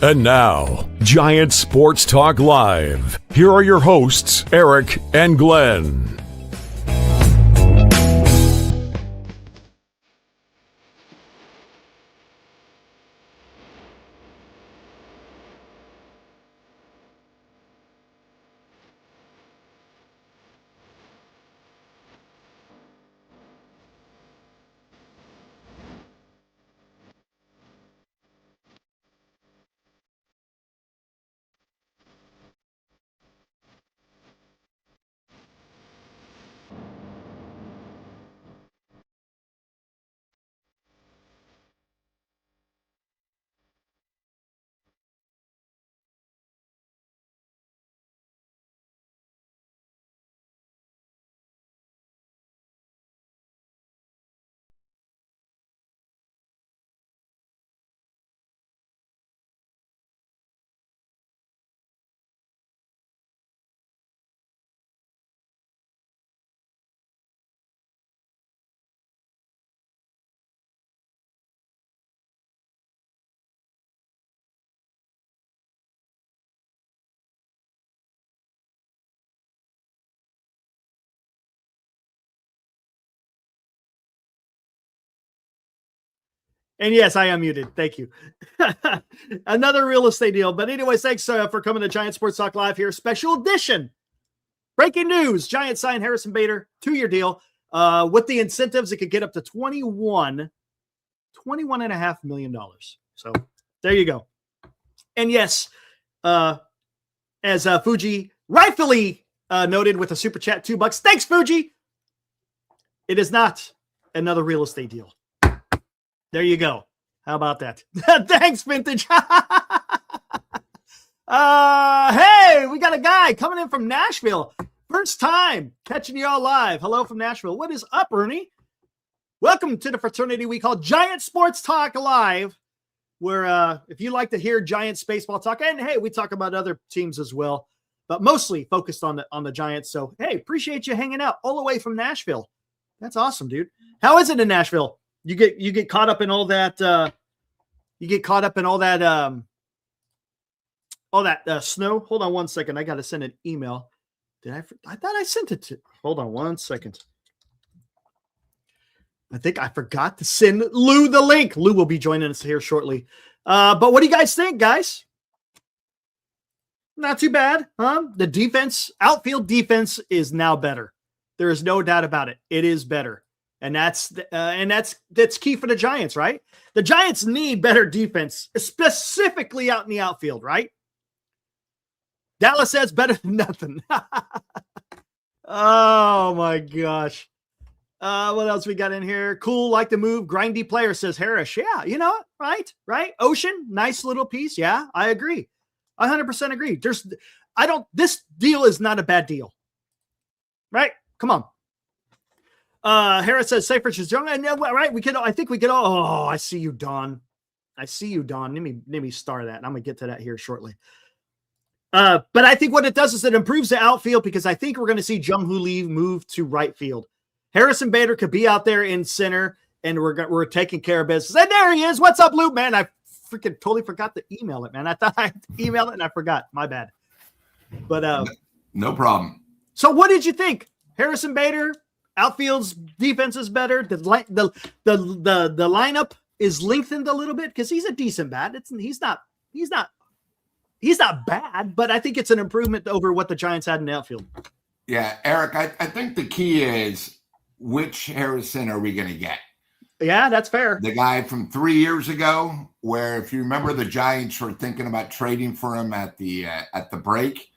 And now, Giant Sports Talk Live. Here are your hosts, Eric and Glenn. And yes, I am muted. Thank you. Another real estate deal. But anyways, thanks for coming to Giant Sports Talk Live here. Special edition. Breaking news. Giants signed Harrison Bader, 2-year deal. With the incentives, it could get up to $21.5 million. So there you go. And yes, as Fuji rightfully noted with a super chat, $2. Thanks, Fuji. It is not another real estate deal. There you go. How about that? Thanks, Vintage. Hey, we got a guy coming in from Nashville. First time catching you all live. Hello from Nashville. What is up, Ernie? Welcome to the fraternity we call Giant Sports Talk Live, where if you like to hear Giants baseball talk, and hey, we talk about other teams as well, but mostly focused on the Giants. So, hey, appreciate you hanging out all the way from Nashville. That's awesome, dude. How is it in Nashville? You get caught up in all that. Snow. Hold on one second. I got to send an email. I thought I sent it to. Hold on one second. I think I forgot to send Lou the link. Lou will be joining us here shortly. But what do you guys think, guys? Not too bad, huh? The defense, outfield defense, is now better. There is no doubt about it. It is better. And that's key for the Giants, right? The Giants need better defense, specifically out in the outfield, right? Dallas says better than nothing. Oh my gosh. What else we got in here? Cool, like the move. Grindy player, says Harris. Yeah, you know, right? Ocean, nice little piece. Yeah, I agree. 100% agree. This deal is not a bad deal. Right? Come on. Harris says Seyfried is young. Right? I think we could all. Oh, I see you, Don. Let me star that. And I'm gonna get to that here shortly. But I think what it does is it improves the outfield, because I think we're going to see Jung-Hoo Lee move to right field. Harrison Bader could be out there in center, and we're taking care of business. And there he is. What's up, Lou? Man, I freaking totally forgot to email it, man. I thought I emailed it and I forgot. My bad. But no problem. So what did you think? Harrison Bader, outfield's defense is better. The lineup is lengthened a little bit because he's a decent bat. He's not bad, but I think it's an improvement over what the Giants had in the outfield. Yeah, Eric, I think the key is, which Harrison are we going to get? Yeah, that's fair. The guy from 3 years ago, where if you remember, the Giants were thinking about trading for him at the break,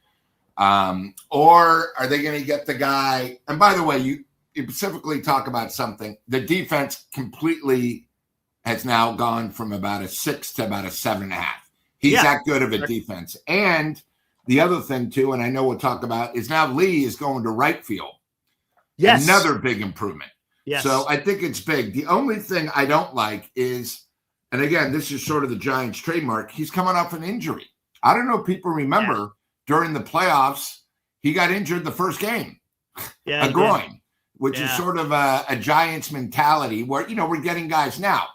or are they going to get the guy? And by the way, you specifically talk about something. The defense completely has now gone from about a 6 to about a 7.5. He's that good of a defense. And the other thing, too, and I know we'll talk about, is now Lee is going to right field. Yes. Another big improvement. Yes. So I think it's big. The only thing I don't like is, and again, this is sort of the Giants' trademark, he's coming off an injury. I don't know if people remember during the playoffs, he got injured the first game. Yeah, a groin, which is sort of a Giants mentality where, we're getting guys now.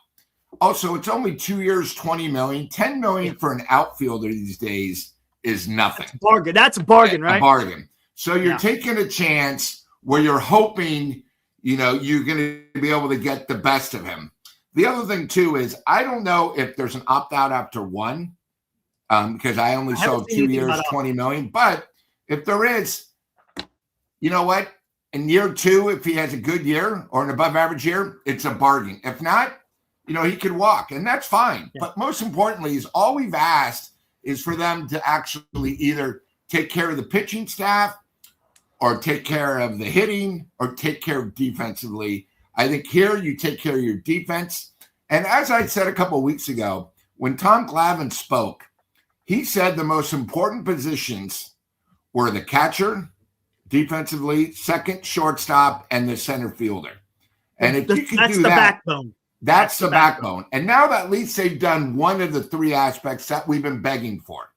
Also, it's only 2 years, 20 million. 10 million for an outfielder these days is nothing. That's a bargain. That's a bargain, right? A bargain. So you're taking a chance where you're hoping, you're going to be able to get the best of him. The other thing, too, is I don't know if there's an opt-out after one, because I only saw 2 years, 20 million. But if there is, you know what? In year 2, if he has a good year or an above-average year, it's a bargain. If not, he could walk, and that's fine. Yeah. But most importantly is all we've asked is for them to actually either take care of the pitching staff or take care of the hitting or take care of defensively. I think here you take care of your defense. And as I said a couple of weeks ago, when Tom Glavine spoke, he said the most important positions were the catcher, defensively, second shortstop, and the center fielder. And if you can do that, backbone. That's the backbone. And now that at least they've done one of the 3 aspects that we've been begging for,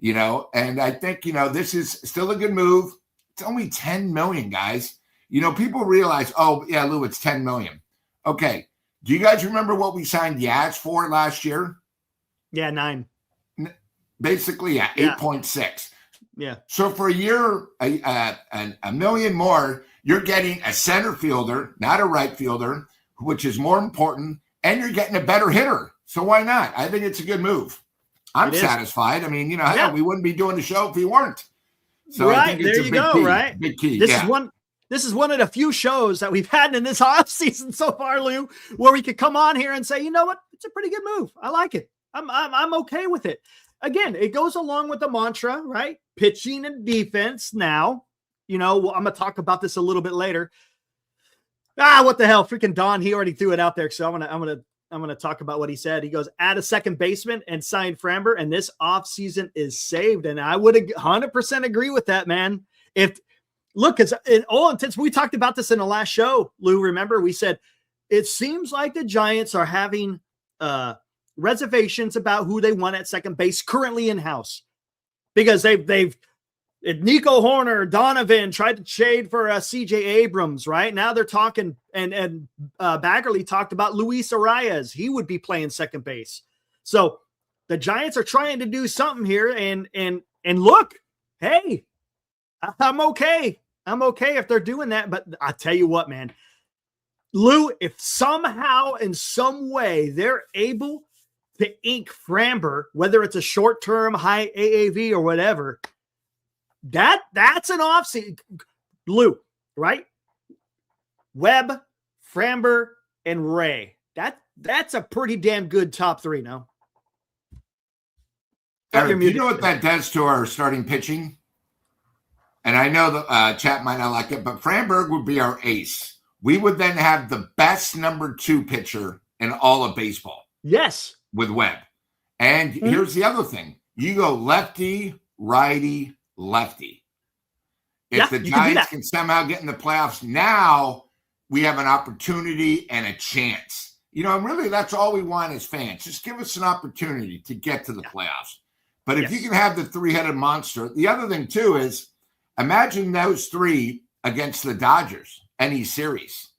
and I think, this is still a good move. It's only 10 million, guys. People realize, oh, yeah, Lou, it's 10 million. Okay. Do you guys remember what we signed Yaz for last year? Yeah, 9. Basically, 8.6. Yeah. So for a year, a million more, you're getting a center fielder, not a right fielder, which is more important, and you're getting a better hitter. So why not? I think it's a good move. I'm satisfied. I mean, we wouldn't be doing the show if we weren't. So right, I think it's there you go, right? Big key. This is one of the few shows that we've had in this off season so far, Lou, where we could come on here and say, you know what? It's a pretty good move. I like it. I'm okay with it. Again, it goes along with the mantra, right? Pitching and defense. Now, I'm going to talk about this a little bit later. What the hell? Freaking Don, he already threw it out there. So I'm going to talk about what he said. He goes, add a second baseman and sign Framber, and this offseason is saved. And I would 100% agree with that, man. Because in all intents, we talked about this in the last show, Lou, remember? We said, it seems like the Giants are having reservations about who they want at second base currently in-house. Because they've Nico Horner, Donovan tried to trade for CJ Abrams, right? Now they're talking, and Baggerly talked about Luis Arias. He would be playing second base. So the Giants are trying to do something here, and look, hey, I'm okay. I'm okay if they're doing that. But I tell you what, man, Lou, if somehow in some way they're able to ink Framber, whether it's a short-term high AAV or whatever, that's an offseason, Lou, right? Webb, Framber, and Ray. That's a pretty damn good top 3 now. Eric, do you know what that does to our starting pitching? And I know the chat might not like it, but Framber would be our ace. We would then have the best number 2 pitcher in all of baseball. Yes. With Webb. And here's the other thing. You go lefty, righty, lefty. If the Giants can somehow get in the playoffs, now we have an opportunity and a chance. And really that's all we want as fans. Just give us an opportunity to get to the playoffs. But if you can have the 3-headed monster, the other thing too is imagine those 3 against the Dodgers, any series.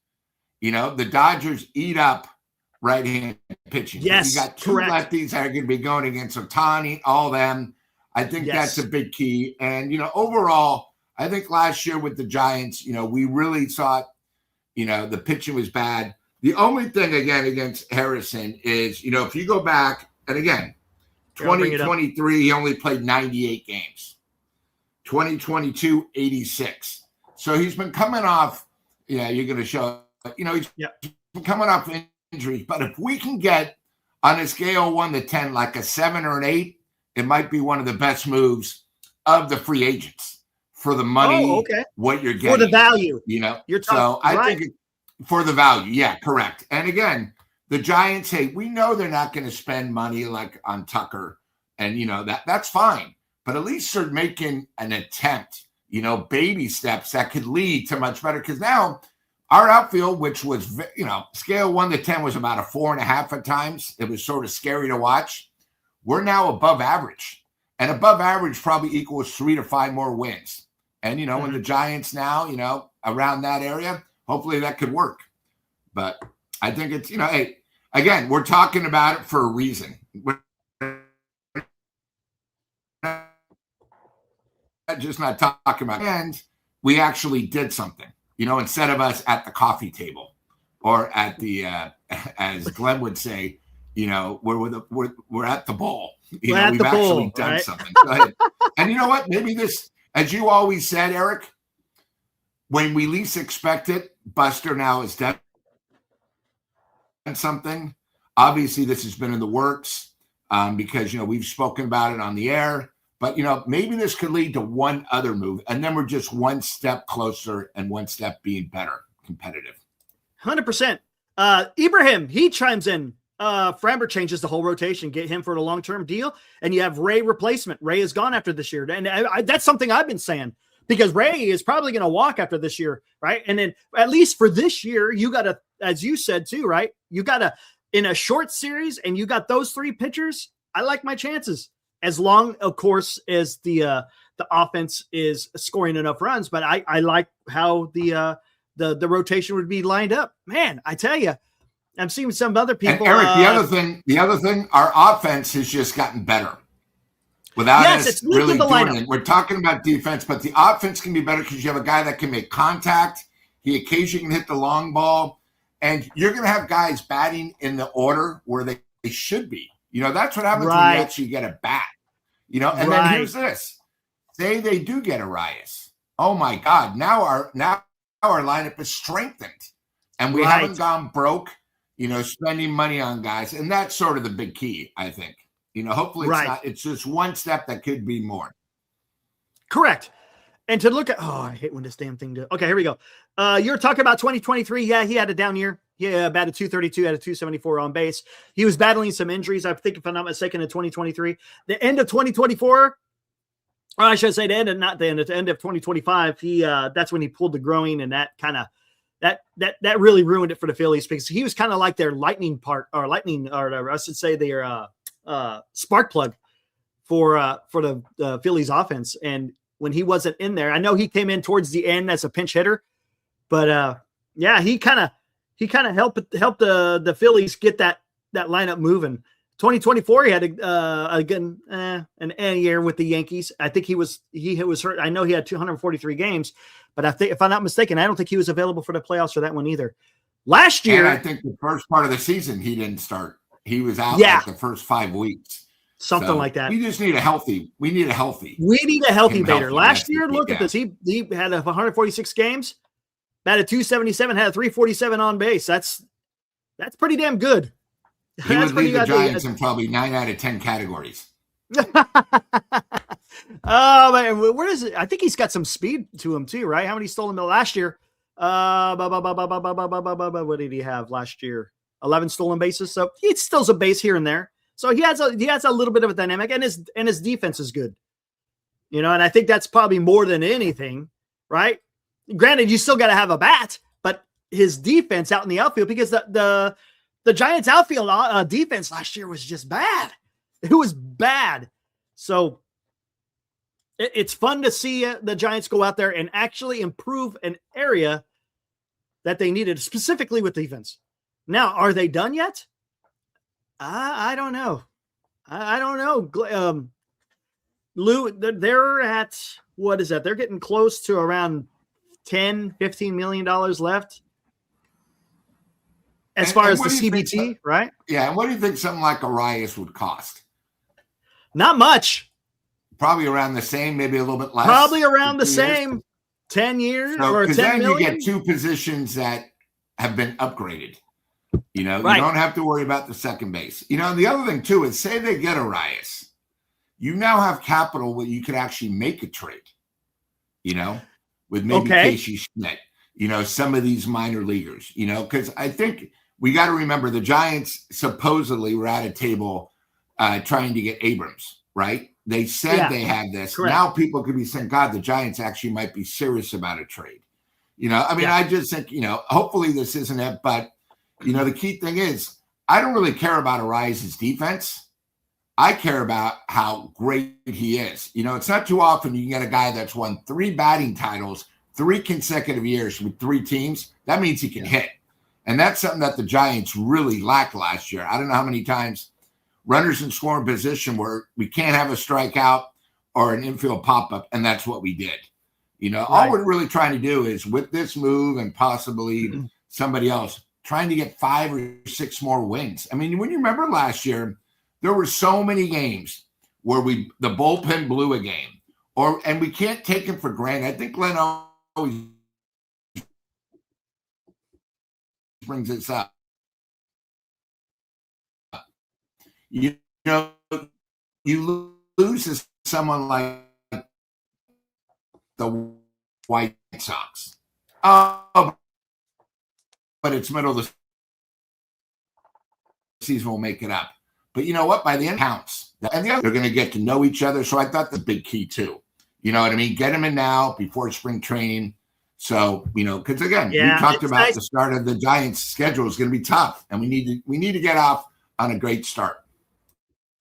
The Dodgers eat up right-hand pitching. Yes, you got 2 lefties that are going to be going against Ohtani, all them. I think that's a big key. And, overall, I think last year with the Giants, we really thought, the pitching was bad. The only thing, again, against Harrison is, if you go back, and again, 2023, he only played 98 games. 2022, 86. So he's been coming off, you're going to show, he's been coming off injuries. But if we can get on a scale of 1 to 10, like a 7 or an 8, it might be one of the best moves of the free agents for the money, what you're getting. For the value. I think for the value. Yeah, correct. And again, the Giants, hey, we know they're not going to spend money like on Tucker. And, that's fine. But at least they're making an attempt, baby steps that could lead to much better. Because now our outfield, which was, scale 1 to 10 was about a 4.5 at times. It was sort of scary to watch. We're now above average. And above average probably equals 3 to 5 more wins. And, when the Giants now, around that area, hopefully that could work. But I think it's, hey, again, we're talking about it for a reason. We're just not talking about it. And we actually did something, instead of us at the coffee table or at the, as Glenn would say, we're at the bowl. We've actually done something. Go ahead. And you know what? Maybe this, as you always said, Eric, when we least expect it, Buster now has done something. Obviously, this has been in the works because, we've spoken about it on the air. But, maybe this could lead to one other move. And then we're just one step closer and one step being better, competitive. 100%. Ibrahim, he chimes in. Framber changes the whole rotation, get him for a long-term deal. And you have Ray replacement. Ray is gone after this year. And that's something I've been saying because Ray is probably going to walk after this year. Right. And then at least for this year, you got to, as you said too, right. You got to, in a short series and you got those three pitchers. I like my chances. As long, of course, as the offense is scoring enough runs, but I like how the rotation would be lined up. Man, I tell you, I'm seeing some other people. And Eric, the other thing, our offense has just gotten better without us really doing it. We're talking about defense, but the offense can be better because you have a guy that can make contact. He occasionally can hit the long ball, and you're going to have guys batting in the order where they should be. That's what happens when you actually get a bat. And then here's this. Say they do get Arias. Oh my God. Now our lineup is strengthened. And we haven't gone broke, spending money on guys. And that's sort of the big key, I think. Hopefully it's just one step that could be more. Correct. And to look at, I hate when this damn thing does. Okay, here we go. You're talking about 2023. Yeah, he had a down year. Yeah, batted 232, had a 274 on base. He was battling some injuries, I think, if I'm not mistaken, in 2023. The end of 2024, or I should say the end of 2025, that's when he pulled the groin, and that kind of that really ruined it for the Phillies because he was kind of like their I should say their spark plug for the Phillies offense. And when he wasn't in there, I know he came in towards the end as a pinch hitter, but he kind of helped the Phillies get that lineup moving. 2024, he had an year with the Yankees. I think he was hurt. I know he had 243 games, but I think, if I'm not mistaken, I don't think he was available for the playoffs for that one either. Last year, and I think the first part of the season he didn't start. He was out like the first 5 weeks. Something like that. We need a healthy Bader. Last year, look at this. He had 146 games, batted 277, had a 347 on base. That's pretty damn good. He would lead the Giants in probably 9 out of 10 categories. Oh, man, where is it? I think he's got some speed to him too, right? How many stolen last year? What did he have last year? 11 stolen bases. So he steals a base here and there. So he has a little bit of a dynamic, and his defense is good. And I think that's probably more than anything, right? Granted, you still got to have a bat, but his defense out in the outfield, because the Giants outfield defense last year was just bad. It was bad. So it's fun to see the Giants go out there and actually improve an area that they needed, specifically with defense. Now, are they done yet? I don't know. I don't know. Lou, they're at, what is that? They're getting close to around $10-15 million left. As far as the CBT, right? Yeah. And what do you think something like Arias would cost? Not much. Probably around the same, maybe a little bit less. Probably around the same. 10 years or 10 then million. You get two positions that have been upgraded. You don't have to worry about the second base. The other thing too is, say they get Arias, you now have capital where you could actually make a trade. With maybe Casey Schmidt. Some of these minor leaguers. Because I think we got to remember the Giants supposedly were at a table trying to get Abrams, right? They said they had this. Correct. Now people could be saying, God, the Giants actually might be serious about a trade. I just think, hopefully this isn't it. But, the key thing is, I don't really care about Arias' defense. I care about how great he is. It's not too often you can get a guy that's won 3 batting titles 3 consecutive years with 3 teams. That means he can hit. And that's something that the Giants really lacked last year. I don't know how many times runners in scoring position where we can't have a strikeout or an infield pop-up, and that's what we did. All we're really trying to do is with this move and possibly somebody else, trying to get 5 or 6 more wins. I mean, when you remember last year, there were so many games where the bullpen blew a game, and we can't take it for granted. I think Glenn always brings this up. You lose to someone like the White Sox. But it's middle of the season, we'll make it up. But you know what? By the end, it counts. And they're going to get to know each other. So I thought the big key too. You know what I mean? Get them in now before spring training. So, because again, we talked about the start of the Giants' schedule is going to be tough, and we need to get off on a great start.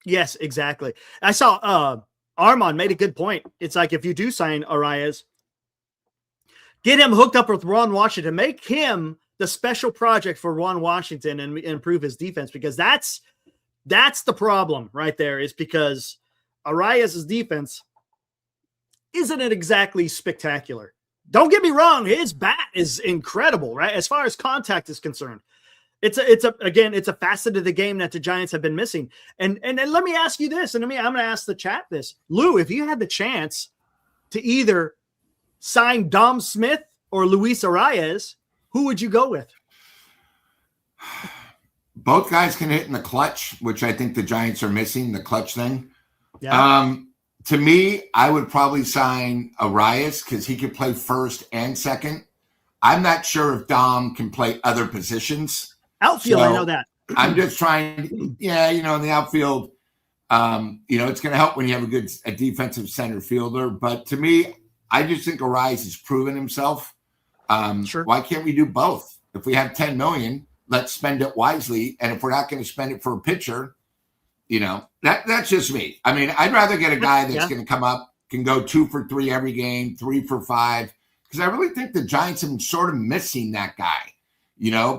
Yes, exactly. I saw Armand made a good point. It's like if you do sign Arias, get him hooked up with Ron Washington, make him the special project for Ron Washington and improve his defense, because that's the problem right there, is because Arias' defense isn't it exactly spectacular. Don't get me wrong, his bat is incredible, right? As far as contact is concerned. It's a facet of the game that the Giants have been missing. And let me ask you this, and I'm going to ask the chat this. Lou, if you had the chance to either sign Dom Smith or Luis Arias, who would you go with? Both guys can hit in the clutch, which I think the Giants are missing, the clutch thing. Yeah. To me, I would probably sign Arias because he could play first and second. I'm not sure if Dom can play other positions. Outfield, I know that. I'm just trying, in the outfield, it's going to help when you have a defensive center fielder. But to me, I just think Arias has proven himself. Sure. Why can't we do both? If we have $10 million, let's spend it wisely. And if we're not going to spend it for a pitcher, that's just me. I mean, I'd rather get a guy that's going to come up, can go 2 for 3 every game, 3 for 5, because I really think the Giants have been sort of missing that guy.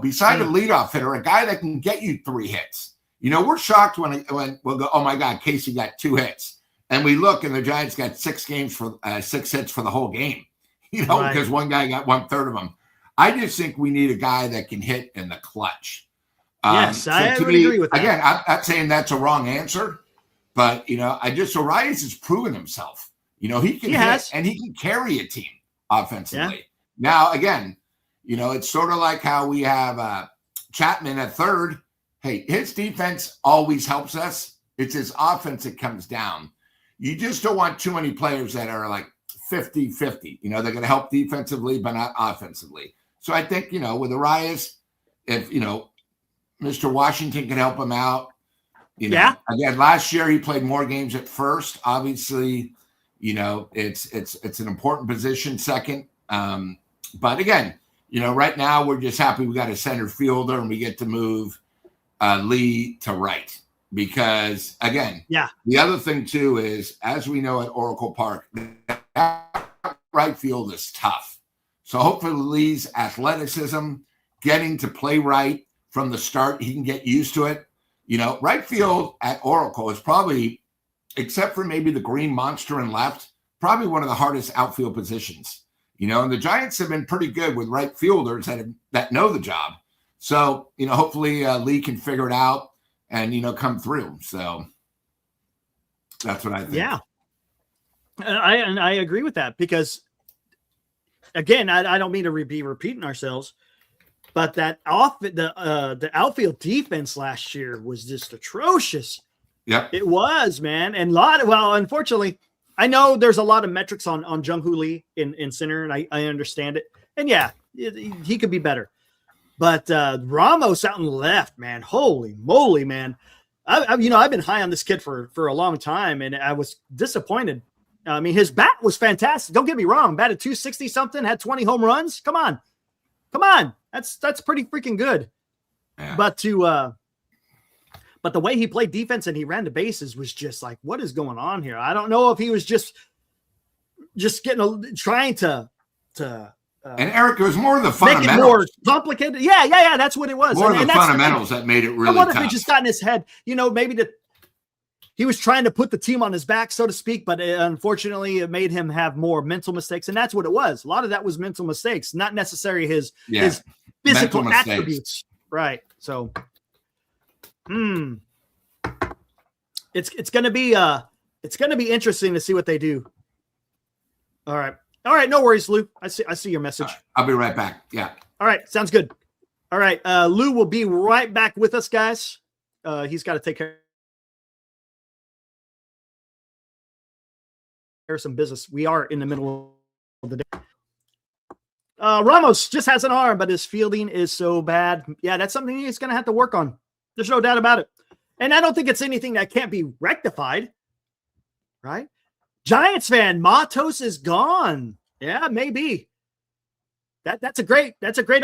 Beside a leadoff hitter, a guy that can get you 3 hits. We're shocked when we'll go, oh my God, Casey got 2 hits, and we look and the Giants got 6 hits for the whole game. Because one guy got 1/3 of them. I just think we need a guy that can hit in the clutch. Yes, I would agree with that. Again, I'm not saying that's a wrong answer, but Arias has proven himself. He can hit and he can carry a team offensively. Yeah. Now, again, it's sort of like how we have Chapman at third. Hey, his defense always helps us. It's his offense that comes down. You just don't want too many players that are like 50-50. They're going to help defensively, but not offensively. So I think, with Arias, if, Mr. Washington can help him out. Again, last year he played more games at first. Obviously, it's an important position second. But again, right now we're just happy we got a center fielder and we get to move Lee to right. Because again, the other thing too is, as we know at Oracle Park, right field is tough. So hopefully Lee's athleticism, getting to play right from the start, he can get used to it. Right field at Oracle is probably, except for maybe the green monster and left, probably one of the hardest outfield positions. And the Giants have been pretty good with right fielders that know the job. So, hopefully Lee can figure it out and, come through. So that's what I think. Yeah. And I agree with that, because again, I don't mean to be repeating ourselves, but the outfield defense last year was just atrocious. Yep. It was, man. And unfortunately, I know there's a lot of metrics on Jung-Hoo Lee in center, and I understand it. And he could be better. But Ramos out in the left, man, holy moly, man. I've been high on this kid for a long time, and I was disappointed. I mean, his bat was fantastic. Don't get me wrong. Batted 260 something, had 20 home runs. Come on. That's pretty freaking good. Yeah. But the way he played defense and he ran the bases was just like, what is going on here? I don't know if he was just trying to And Eric, it was more of the make it fundamentals. more complicated. Yeah. That's what it was. More of the fundamentals that made it really tough. I wonder if he just got in his head, maybe he was trying to put the team on his back, so to speak, but unfortunately it made him have more mental mistakes. And that's what it was. A lot of that was mental mistakes, not necessarily his physical attributes. Right. So, it's going to be interesting to see what they do. All right. No worries, Lou. I see your message. I'll be right back. Yeah. All right. Sounds good. All right. Lou will be right back with us, guys. He's got to take care of some business. We are in the middle of the day. Ramos just has an arm, but his fielding is so bad. Yeah, that's something he's going to have to work on. There's no doubt about it. And I don't think it's anything that can't be rectified. Right? Giants fan, Matos is gone. Yeah, maybe. That's a great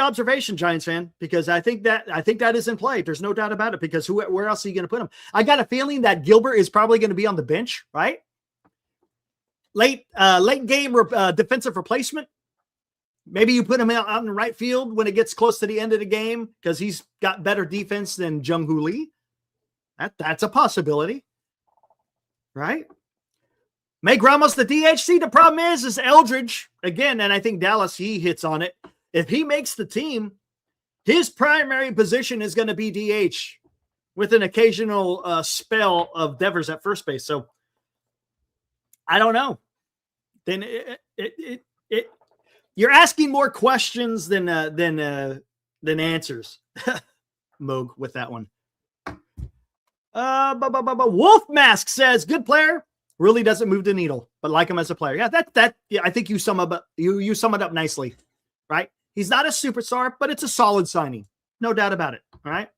observation, Giants fan, because I think that is in play. There's no doubt about it, because where else are you going to put him? I got a feeling that Gilbert is probably going to be on the bench, right? Late game defensive replacement. Maybe you put him out in right field when it gets close to the end of the game, because he's got better defense than Jung-Hoo Lee. That's a possibility, right? Make Ramos the DHC. The problem is Eldridge again, and I think Dallas, he hits on it. If he makes the team, his primary position is going to be DH with an occasional spell of Devers at first base. So I don't know. Then you're asking more questions than answers. Moog with that one. Wolf Mask says, good player, really doesn't move the needle, but like him as a player. Yeah, I think you sum it up nicely, right? He's not a superstar, but it's a solid signing. No doubt about it. All right.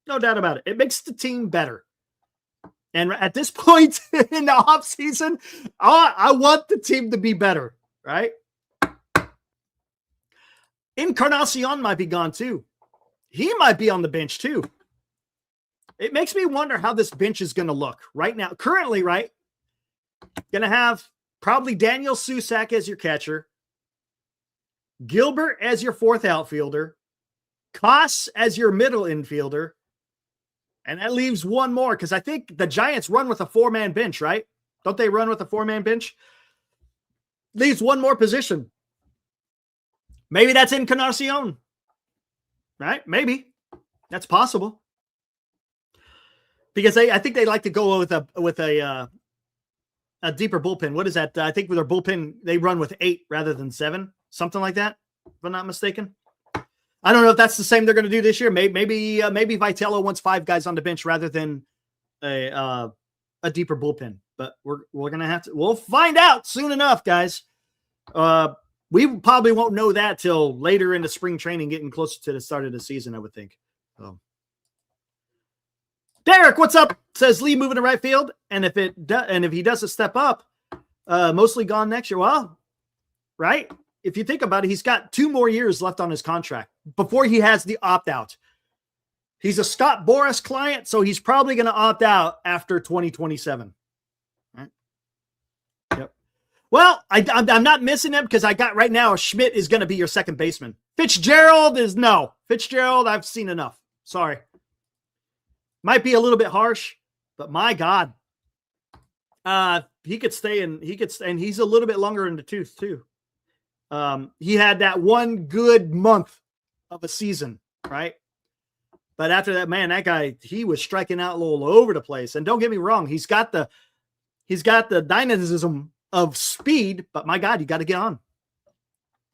No doubt about it. It makes the team better. And at this point in the offseason, I want the team to be better, right? Encarnacion might be gone too. He might be on the bench too. It makes me wonder how this bench is going to look right now. Currently, right? Going to have probably Daniel Susak as your catcher, Gilbert as your fourth outfielder, Koss as your middle infielder, and that leaves one more, because I think the Giants run with a four-man bench, right? Don't they run with a four-man bench? Leaves one more position. Maybe that's Encarnacion, right? Maybe. That's possible. Because I think they like to go with a deeper bullpen. What is that? I think with their bullpen, they run with 8 rather than 7, something like that, if I'm not mistaken. I don't know if that's the same they're going to do this year. Maybe Vitello wants 5 guys on the bench rather than a deeper bullpen. But we're going to have to. We'll find out soon enough, guys. We probably won't know that till later in the spring training, getting closer to the start of the season, I would think. Derek, what's up? Says Lee moving to right field, and if he doesn't step up, mostly gone next year. Well, right? If you think about it, he's got 2 more years left on his contract before he has the opt out. He's a Scott Boras client, so he's probably going to opt out after 2027. Right? Yep. Well, I'm not missing him, because I got right now Schmidt is going to be your second baseman. Fitzgerald, I've seen enough. Sorry. Might be a little bit harsh, but my God, he could stay and he's a little bit longer in the tooth too. He had that one good month of a season, right? But after that, man, that guy, he was striking out a little over the place. And don't get me wrong, he's got the dynamism of speed, but my God, you got to get on.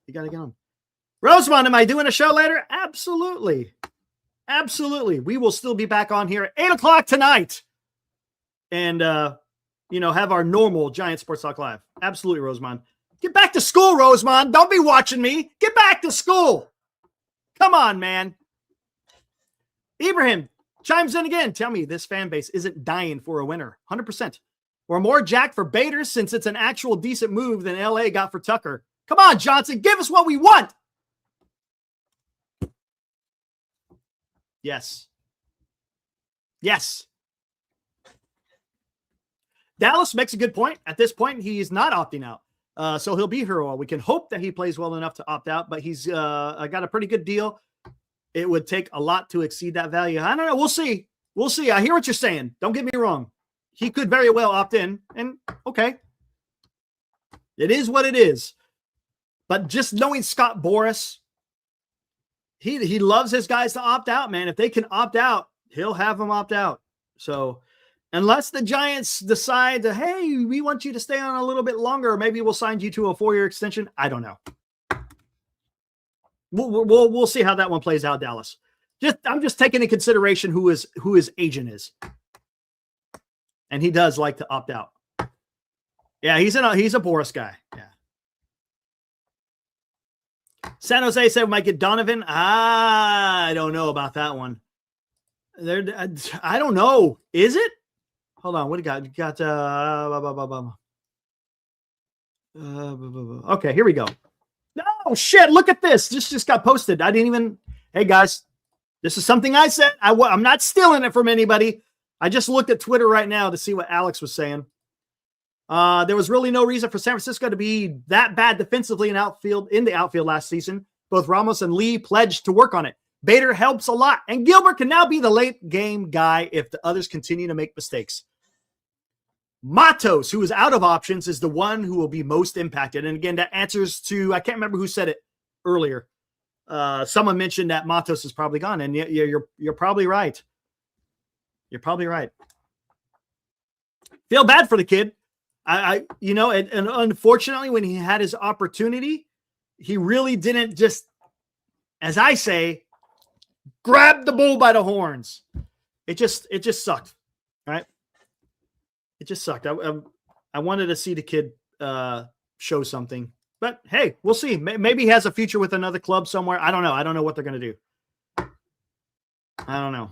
You got to get on. Rosemont, am I doing a show later? Absolutely. Absolutely. We will still be back on here at 8:00 tonight and, have our normal Giant Sports Talk Live. Absolutely, Rosemont. Get back to school, Rosemont. Don't be watching me. Get back to school. Come on, man. Ibrahim chimes in again. Tell me this fan base isn't dying for a winner. 100%. We're more jacked for Bader since it's an actual decent move than LA got for Tucker. Come on, Johnson. Give us what we want. Yes. Yes. Dallas makes a good point. At this point, he's not opting out. So he'll be here a while. We can hope that he plays well enough to opt out, but he's got a pretty good deal. It would take a lot to exceed that value. I don't know. We'll see. We'll see. I hear what you're saying. Don't get me wrong. He could very well opt in, and okay. It is what it is. But just knowing Scott Boras, he loves his guys to opt out, man. If they can opt out, he'll have them opt out. So unless the Giants decide to, hey, we want you to stay on a little bit longer, maybe we'll sign you to a 4-year extension. I don't know. We'll see how that one plays out, Dallas. I'm just taking into consideration who his agent is, and he does like to opt out. Yeah, he's a Boras guy. Yeah. San Jose said we might get Donovan. I don't know about that one. I don't know. Is it? Hold on. What do you got? You got okay, here we go. Oh shit, look at this. This just got posted. I didn't even. Hey guys, this is something I said. I'm not stealing it from anybody. I just looked at Twitter right now to see what Alex was saying. There was really no reason for San Francisco to be that bad defensively in the outfield last season. Both Ramos and Lee pledged to work on it. Bader helps a lot, and Gilbert can now be the late game guy if the others continue to make mistakes. Matos, who is out of options, is the one who will be most impacted. And again, that answers to, I can't remember who said it earlier. Someone mentioned that Matos is probably gone, and you're probably right. You're probably right. Feel bad for the kid. And unfortunately, when he had his opportunity, he really didn't just, as I say, grab the bull by the horns. It just sucked, right? It just sucked. I wanted to see the kid show something, but hey, we'll see. Maybe he has a future with another club somewhere. I don't know. I don't know what they're going to do. I don't know.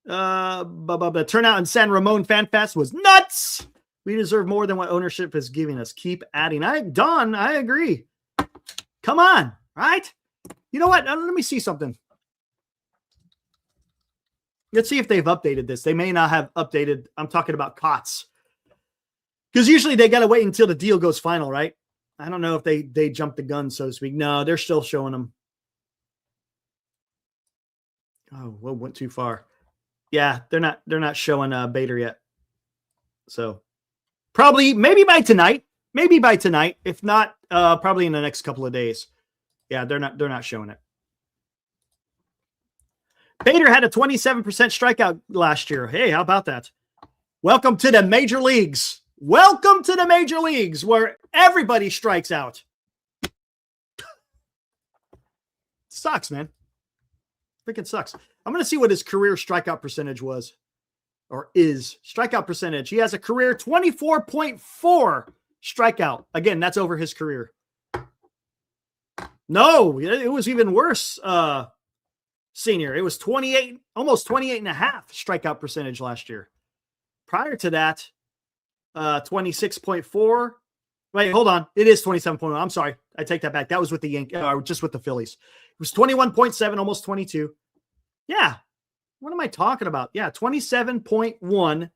The turnout in San Ramon Fan Fest was nuts. We deserve more than what ownership is giving us. Keep adding. Don, I agree. Come on, right? You know what? Let me see something. Let's see if they've updated this. They may not have updated. I'm talking about COTS. Because usually they got to wait until the deal goes final, right? I don't know if they jumped the gun, so to speak. No, they're still showing them. Oh, well, went too far. Yeah, they're not showing Bader yet. So probably, maybe by tonight. If not, probably in the next couple of days. Yeah, they're not showing it. Bader had a 27% strikeout last year. Hey, how about that? Welcome to the major leagues. Welcome to the major leagues where everybody strikes out. Sucks, man. Freaking sucks. I'm going to see what his career strikeout percentage was or is. Strikeout percentage. He has a career 24.4 strikeout. Again, that's over his career. No, it was even worse. Senior. It was 28, almost 28 and a half strikeout percentage last year. Prior to that, 26.4. Wait, hold on. It is 27.1. I'm sorry. I take that back. That was with the Yankees, just with the Phillies. It was 21.7, almost 22. Yeah. What am I talking about? Yeah, 27.1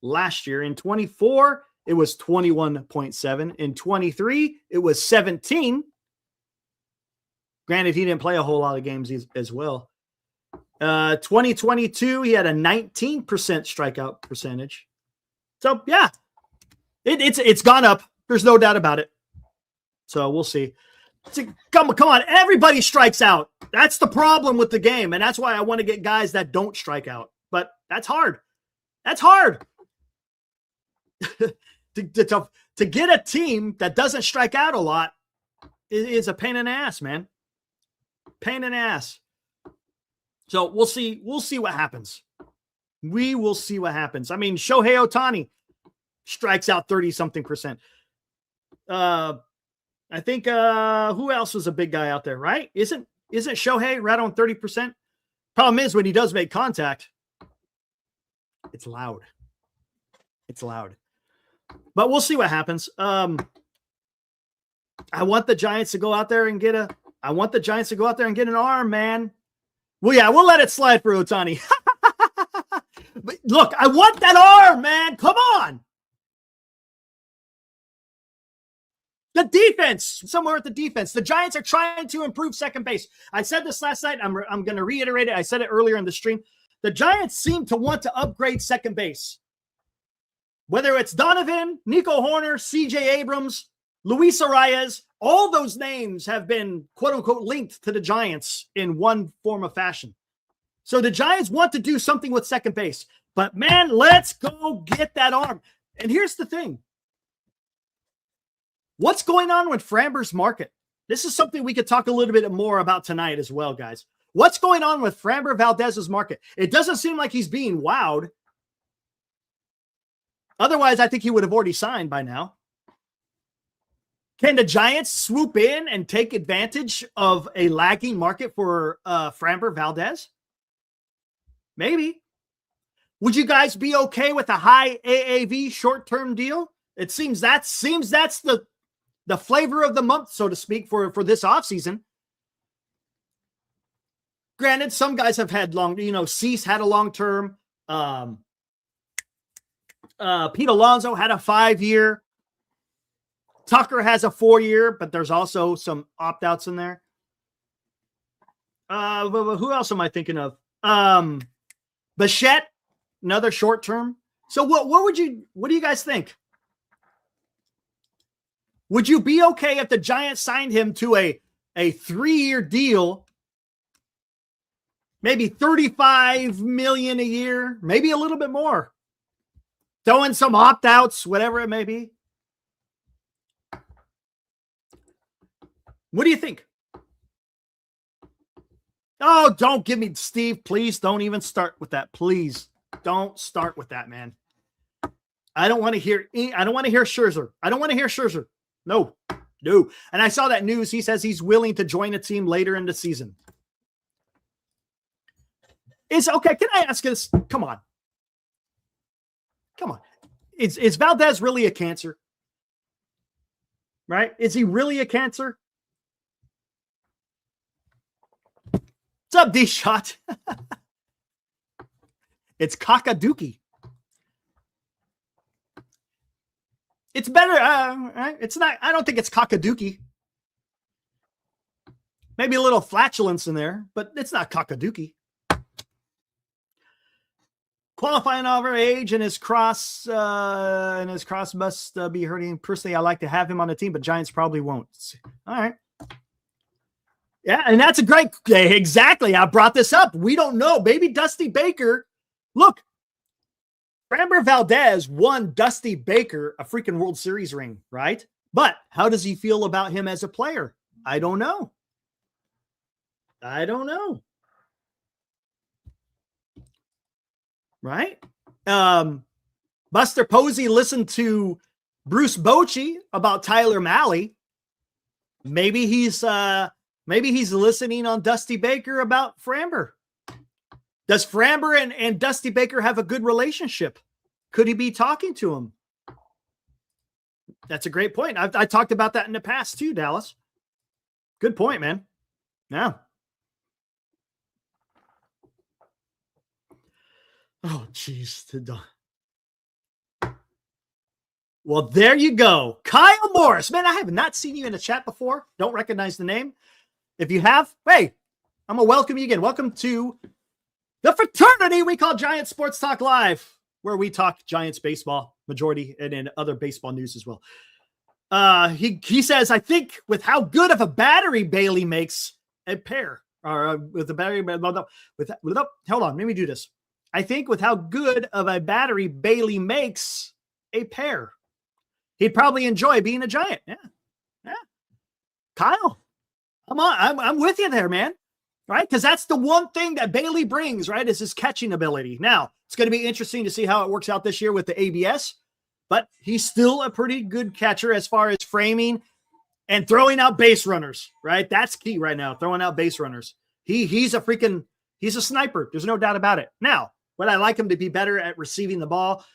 last year. In 24, it was 21.7. In 23, it was 17. Granted, he didn't play a whole lot of games as well. 2022, he had a 19% strikeout percentage. So, yeah, it's gone up. There's no doubt about it. So we'll see. Come on. Everybody strikes out. That's the problem with the game. And that's why I want to get guys that don't strike out. But that's hard. That's hard. to get a team that doesn't strike out a lot is a pain in the ass, man. Pain in the ass. So we'll see. We'll see what happens. We will see what happens. I mean, Shohei Ohtani strikes out 30-something%. I think who else was a big guy out there, right? Isn't Shohei right on 30%? Problem is when he does make contact, it's loud. It's loud. But we'll see what happens. I want the Giants to go out there and get an arm, man. Well, yeah, we'll let it slide for Ohtani. But look, I want that arm, man. Come on. The defense, somewhere at the defense. The Giants are trying to improve second base. I said this last night. I'm going to reiterate it. I said it earlier in the stream. The Giants seem to want to upgrade second base. Whether it's Donovan, Nico Horner, CJ Abrams, Luis Arias, all those names have been quote unquote linked to the Giants in one form of fashion. So the Giants want to do something with second base. But man, let's go get that arm. And here's the thing. What's going on with Framber's market? This is something we could talk a little bit more about tonight as well, guys. What's going on with Framber Valdez's market? It doesn't seem like he's being wowed. Otherwise, I think he would have already signed by now. Can the Giants swoop in and take advantage of a lagging market for Framber Valdez? Maybe. Would you guys be okay with a high AAV short-term deal? It seems that's the flavor of the month, so to speak, for this offseason. Granted, some guys have had long, Cease had a long-term. Pete Alonso had a 5-year. Tucker has a 4-year, but there's also some opt-outs in there. Who else am I thinking of? Bichette, another short-term. So what do you guys think? Would you be okay if the Giants signed him to a 3-year deal, maybe $35 million a year, maybe a little bit more, throw in some opt-outs, whatever it may be? What do you think? Oh, don't give me Steve. Please don't even start with that. Please don't start with that, man. I don't want to hear Scherzer. I don't want to hear Scherzer. No. And I saw that news. He says he's willing to join a team later in the season. It's okay. Can I ask this? Come on. Is Valdez really a cancer? Right? Is he really a cancer? What's up, D-Shot? It's Kakaduki. It's better. It's not. I don't think it's Kakaduki. Maybe a little flatulence in there, but it's not Kakaduki. Qualifying over age and his cross must be hurting. Personally, I like to have him on the team, but Giants probably won't. All right. Yeah, and that's a great. Exactly. I brought this up. We don't know. Maybe Dusty Baker. Look. Framber Valdez won Dusty Baker a freaking World Series ring, right? But how does he feel about him as a player? I don't know. Right? Buster Posey listened to Bruce Bochy about Tyler Mahle. Maybe he's listening on Dusty Baker about Framber. Does Framber and Dusty Baker have a good relationship? Could he be talking to him? That's a great point. I talked about that in the past too, Dallas. Good point, man. Yeah. Oh, geez. Well, there you go. Kyle Morris. Man, I have not seen you in a chat before. Don't recognize the name. If you have, hey, I'm going to welcome you again. Welcome to the fraternity we call Giant Sports Talk Live, where we talk Giants baseball majority and other baseball news as well. He says, I think with how good of a battery Bailey makes a pair, or with the battery, hold on, let me do this. I think with how good of a battery Bailey makes a pair, he'd probably enjoy being a Giant. Yeah. Kyle, I'm with you there, man. Right? Because that's the one thing that Bailey brings, right, is his catching ability. Now, it's going to be interesting to see how it works out this year with the ABS, but he's still a pretty good catcher as far as framing and throwing out base runners, right? That's key right now, throwing out base runners. He's a sniper. There's no doubt about it. Now, would I like him to be better at receiving the ball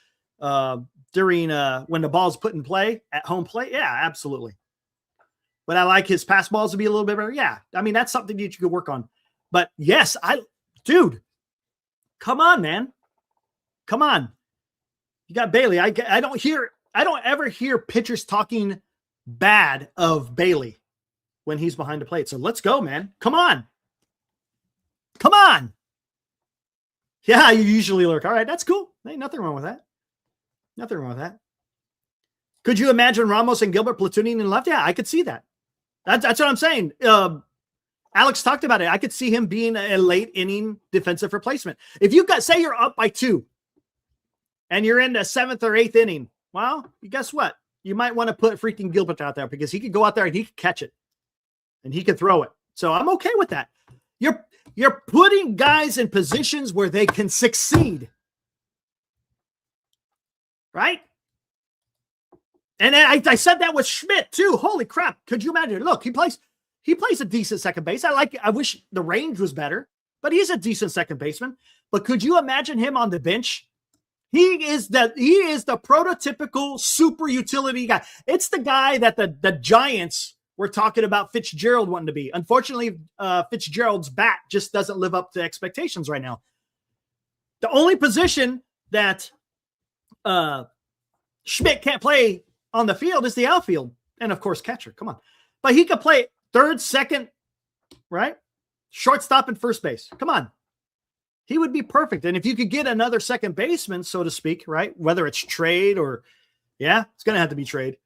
during when the ball's put in play at home plate? Yeah, absolutely. Would I like his pass balls to be a little bit better? Yeah. I mean, that's something that you could work on. But yes, dude, come on, man. Come on. You got Bailey. I don't ever hear pitchers talking bad of Bailey when he's behind the plate. So let's go, man. Come on. Come on. Yeah, you usually lurk. All right, that's cool. Ain't nothing wrong with that. Nothing wrong with that. Could you imagine Ramos and Gilbert platooning in left? Yeah, I could see that. That's what I'm saying. Alex talked about it. I could see him being a late inning defensive replacement. If you've got, say you're up by 2 and you're in the 7th or 8th inning, well, guess what? You might want to put freaking Gilbert out there because he could go out there and he could catch it and he could throw it. So I'm okay with that. You're putting guys in positions where they can succeed. Right? And I said that with Schmidt too. Holy crap. Could you imagine? Look, he plays a decent second base. I wish the range was better, but he's a decent second baseman. But could you imagine him on the bench? He is the prototypical super utility guy. It's the guy that the Giants were talking about Fitzgerald wanting to be. Unfortunately, Fitzgerald's bat just doesn't live up to expectations right now. The only position that Schmidt can't play on the field is the outfield. And of course, catcher. Come on. But he could play third, second, right? Shortstop and first base. Come on. He would be perfect. And if you could get another second baseman, so to speak, right? Whether it's trade or, yeah, it's going to have to be trade.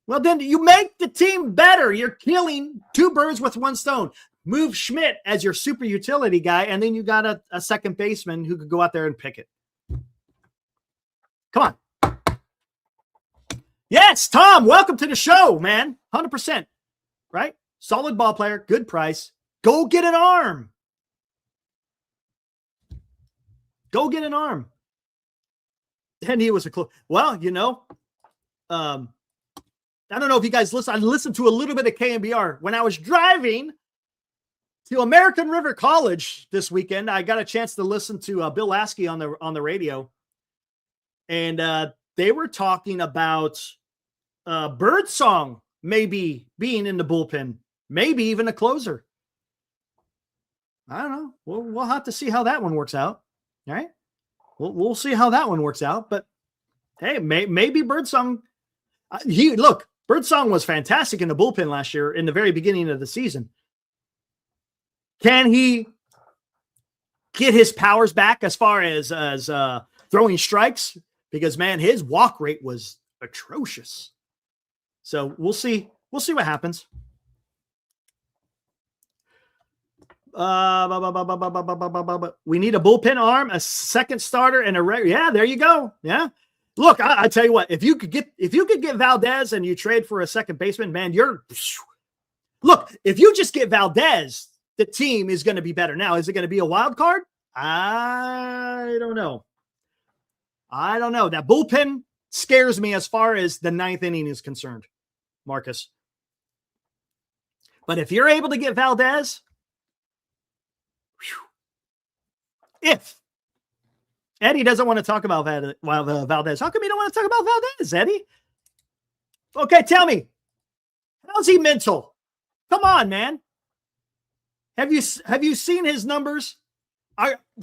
Well, then you make the team better. You're killing 2 birds with 1 stone. Move Schmidt as your super utility guy, and then you got a second baseman who could go out there and pick it. Come on. Yes, Tom, welcome to the show, man. 100%, right? Solid ball player, good price. Go get an arm. Go get an arm. And he was a close. Well, you know, I don't know if you guys listen. I listened to a little bit of KMBR. When I was driving to American River College this weekend, I got a chance to listen to Bill Lasky on the radio. And they were talking about Birdsong maybe being in the bullpen, maybe even a closer. I don't know. We'll have to see how that one works out. All right. We'll see how that one works out. But hey, maybe Birdsong. Birdsong was fantastic in the bullpen last year in the very beginning of the season. Can he get his powers back as far as throwing strikes? Because, man, his walk rate was atrocious. So we'll see. We'll see what happens. We need a bullpen arm, a second starter, and a regular. Yeah, there you go. Yeah. Look, I tell you what, if you could get Valdez and you trade for a second baseman, man, look, if you just get Valdez, the team is going to be better. Now, is it going to be a wild card? I don't know. That bullpen scares me as far as the 9th inning is concerned, Marcus. But if you're able to get Valdez, if Eddie doesn't want to talk about Valdez, how come you don't want to talk about Valdez, Eddie? Okay, tell me, how's he mental? Come on, man. Have you seen his numbers?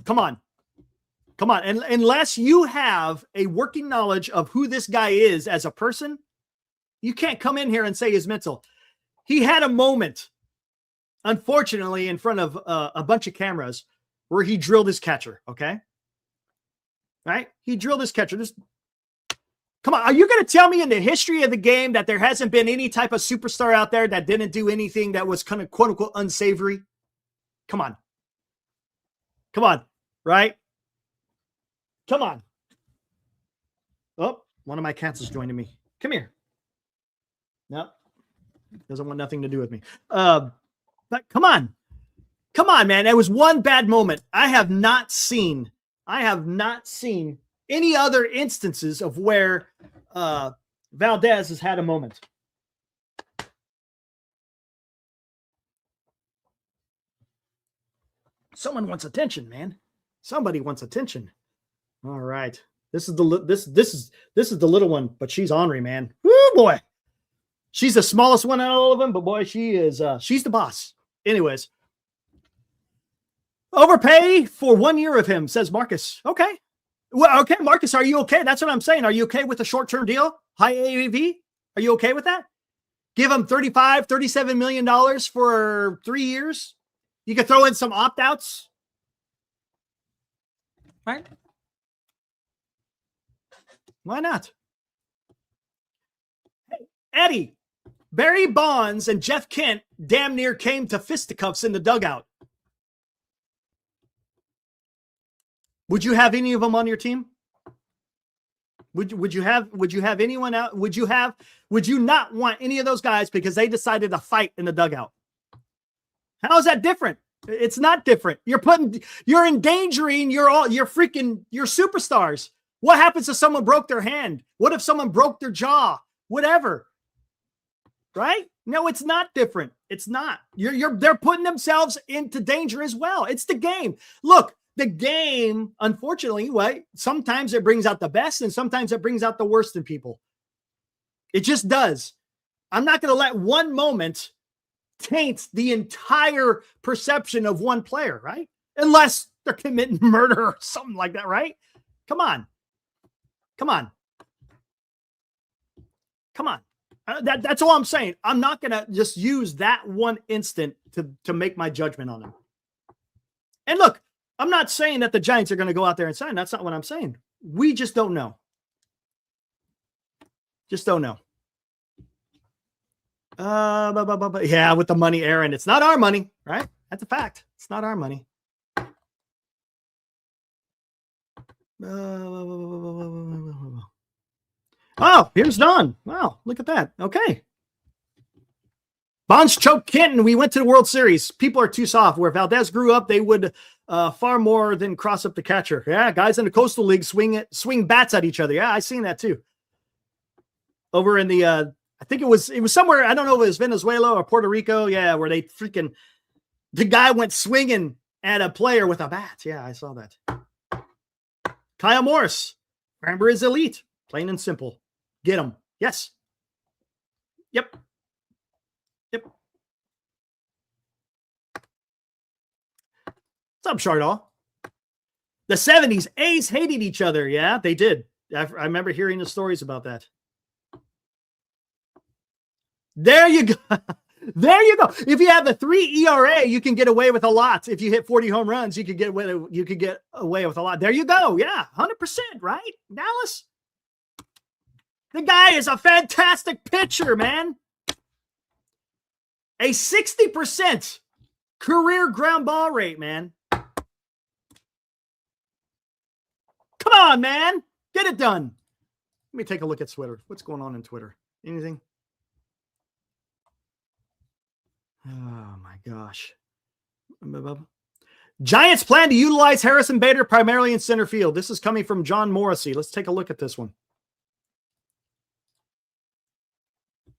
Come on. And unless you have a working knowledge of who this guy is as a person, you can't come in here and say he's mental. He had a moment, unfortunately, in front of a bunch of cameras where he drilled his catcher. Okay. Right? He drilled his catcher. Come on. Are you going to tell me in the history of the game that there hasn't been any type of superstar out there that didn't do anything that was kind of quote unquote unsavory? Come on. Right? Come on. Oh, one of my cats is joining me. Come here. No, doesn't want nothing to do with me. But come on, man. It was one bad moment. I have not seen any other instances of where Valdez has had a moment. Someone wants attention, man. Somebody wants attention. All right. This is the little one, but she's ornery, man. Woo, boy. She's the smallest one out of all of them, but boy, she's the boss. Anyways. Overpay for 1 year of him, says Marcus. Okay. Well, okay, Marcus, are you okay? That's what I'm saying. Are you okay with a short-term deal? High AAV? Are you okay with that? Give him $37 million for 3 years. You could throw in some opt-outs. Right? Why not? Hey, Eddie, Barry Bonds and Jeff Kent damn near came to fisticuffs in the dugout. Would you have any of them on your team? Would you have anyone out? Would you not want any of those guys because they decided to fight in the dugout? How is that different? It's not different. You're endangering your superstars. What happens if someone broke their hand? What if someone broke their jaw? Whatever. Right? No, it's not different. It's not. They're putting themselves into danger as well. It's the game. Look, the game, unfortunately, sometimes it brings out the best and sometimes it brings out the worst in people. It just does. I'm not going to let one moment taint the entire perception of one player, right? Unless they're committing murder or something like that, right? Come on. That's all I'm saying. I'm not going to just use that one instant to make my judgment on him. And look, I'm not saying that the Giants are going to go out there and sign. That's not what I'm saying. We just don't know. Just don't know. Yeah, with the money, Aaron. It's not our money, right? That's a fact. It's not our money. Oh, here's Don. Wow, look at that. Okay. Bonds choked Kenton. We went to the World Series. People are too soft. Where Valdez grew up, they would far more than cross up the catcher. Yeah, guys in the Coastal League swing bats at each other. Yeah, I seen that too. Over in the, I think it was somewhere. I don't know if it was Venezuela or Puerto Rico. Yeah, where the guy went swinging at a player with a bat. Yeah, I saw that. Kyle Morris, Framber is elite, plain and simple. Get him. Yes. Yep. What's up, Chardall? The 70s, A's hated each other. Yeah, they did. I remember hearing the stories about that. There you go. There you go. If you have a 3 ERA, you can get away with a lot. If you hit 40 home runs, you could get away with a lot. There you go. Yeah, 100%, right? Dallas. The guy is a fantastic pitcher, man. A 60% career ground ball rate, man. Come on, man. Get it done. Let me take a look at Twitter. What's going on in Twitter? Anything? Oh, my gosh. Giants plan to utilize Harrison Bader primarily in center field. This is coming from John Morrissey. Let's take a look at this one.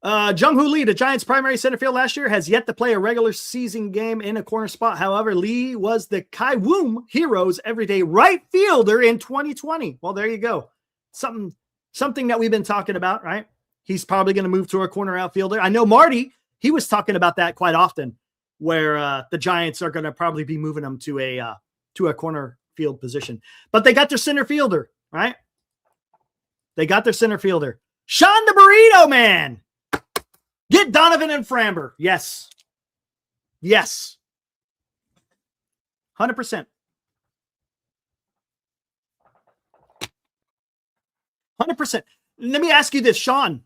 Jung-Hoo Lee, the Giants' primary center field last year, has yet to play a regular season game in a corner spot. However, Lee was the Kaiwoom Heroes everyday right fielder in 2020. Well, there you go. Something that we've been talking about, right? He's probably going to move to a corner outfielder. I know Marty, he was talking about that quite often, where the Giants are going to probably be moving him to a corner field position. But they got their center fielder, right? They got their center fielder. Sean the Burrito Man. Get Donovan and Framber. Yes. 100%. 100%. Let me ask you this, Sean.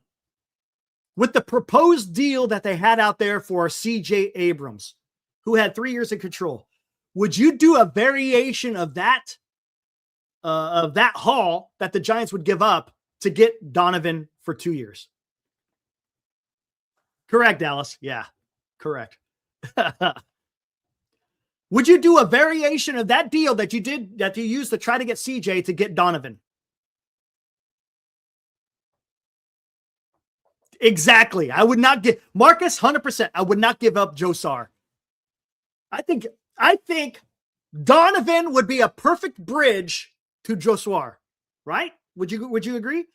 With the proposed deal that they had out there for CJ Abrams, who had 3 years of control, would you do a variation of that haul that the Giants would give up to get Donovan for 2 years? Correct, Dallas. Yeah, correct. Would you do a variation of that deal that you used to try to get CJ to get Donovan? Exactly. I would not get Marcus 100%. I would not give up Joe Sarr. I think Donovan would be a perfect bridge to Josuar, right? Would you agree?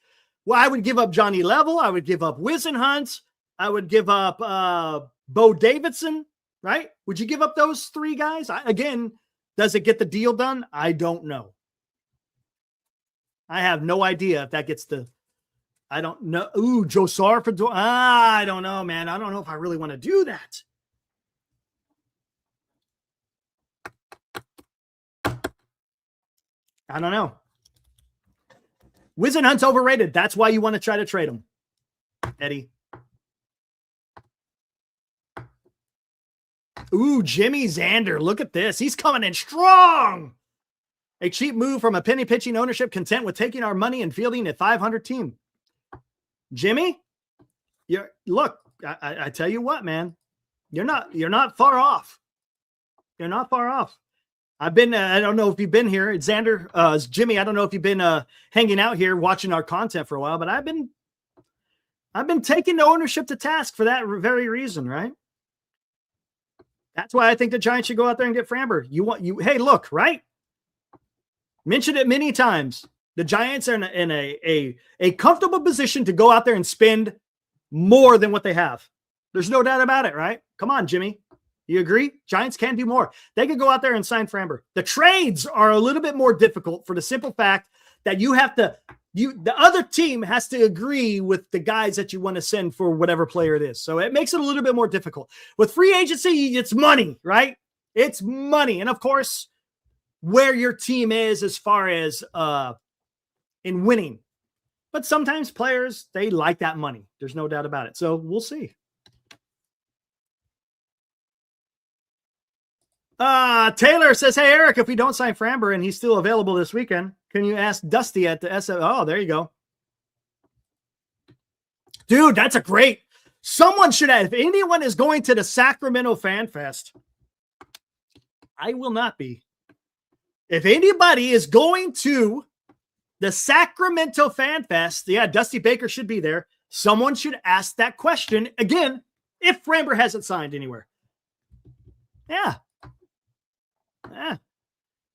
Well, I would give up Johnny Level. I would give up Wisenhunt. I would give up Bo Davidson, right? Would you give up those three guys? Again, does it get the deal done? I don't know. I have no idea if that gets the I don't know. Ooh, Josar for I don't know, man. I don't know if I really want to do that. I don't know. Wizenhunt's overrated. That's why you want to try to trade him, Eddie. Ooh, Jimmy Xander. Look at this. He's coming in strong. A cheap move from a penny pitching ownership content with taking our money and fielding a 500 team. Jimmy, look, I tell you what, man, you're not far off. You're not far off. I've been, I don't know if you've been here. Xander, Jimmy, I don't know if you've been hanging out here watching our content for a while, but I've been taking the ownership to task for that very reason, right? That's why I think the Giants should go out there and get Framber. Hey, look, right? Mentioned it many times. The Giants are in a comfortable position to go out there and spend more than what they have. There's no doubt about it, right? Come on, Jimmy. You agree? Giants can do more. They could go out there and sign Framber. The trades are a little bit more difficult for the simple fact that the other team has to agree with the guys that you want to send for whatever player it is. So it makes it a little bit more difficult. With free agency, it's money, right? It's money. And of course, where your team is as far as in winning. But sometimes players, they like that money. There's no doubt about it. So we'll see. Taylor says, hey, Eric, if we don't sign Framber and he's still available this weekend, can you ask Dusty at the SF? Oh, there you go. Dude, that's a great. Someone should have. If anyone is going to the Sacramento Fan Fest, I will not be. If anybody is going to the Sacramento Fan Fest, yeah, Dusty Baker should be there. Someone should ask that question again if Framber hasn't signed anywhere. Yeah. Yeah.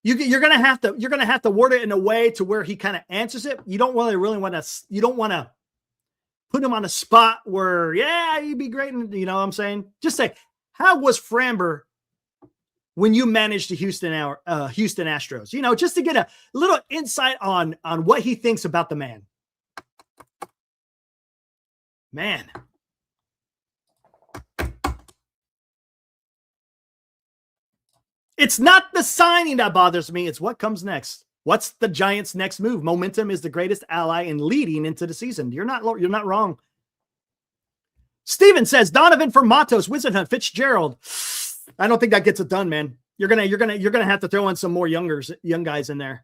You're gonna have to word it in a way to where he kind of answers it. You don't really want to put him on a spot where, yeah, he'd be great. And you know what I'm saying? Just say, how was Framber when you managed the Houston Astros? You know, just to get a little insight on what he thinks about the man. Man. It's not the signing that bothers me. It's what comes next. What's the Giants' next move? Momentum is the greatest ally in leading into the season. You're not wrong. Steven says Donovan for Matos, Wizenhunt, Fitzgerald. I don't think that gets it done, man. You're gonna have to throw in some more young guys in there.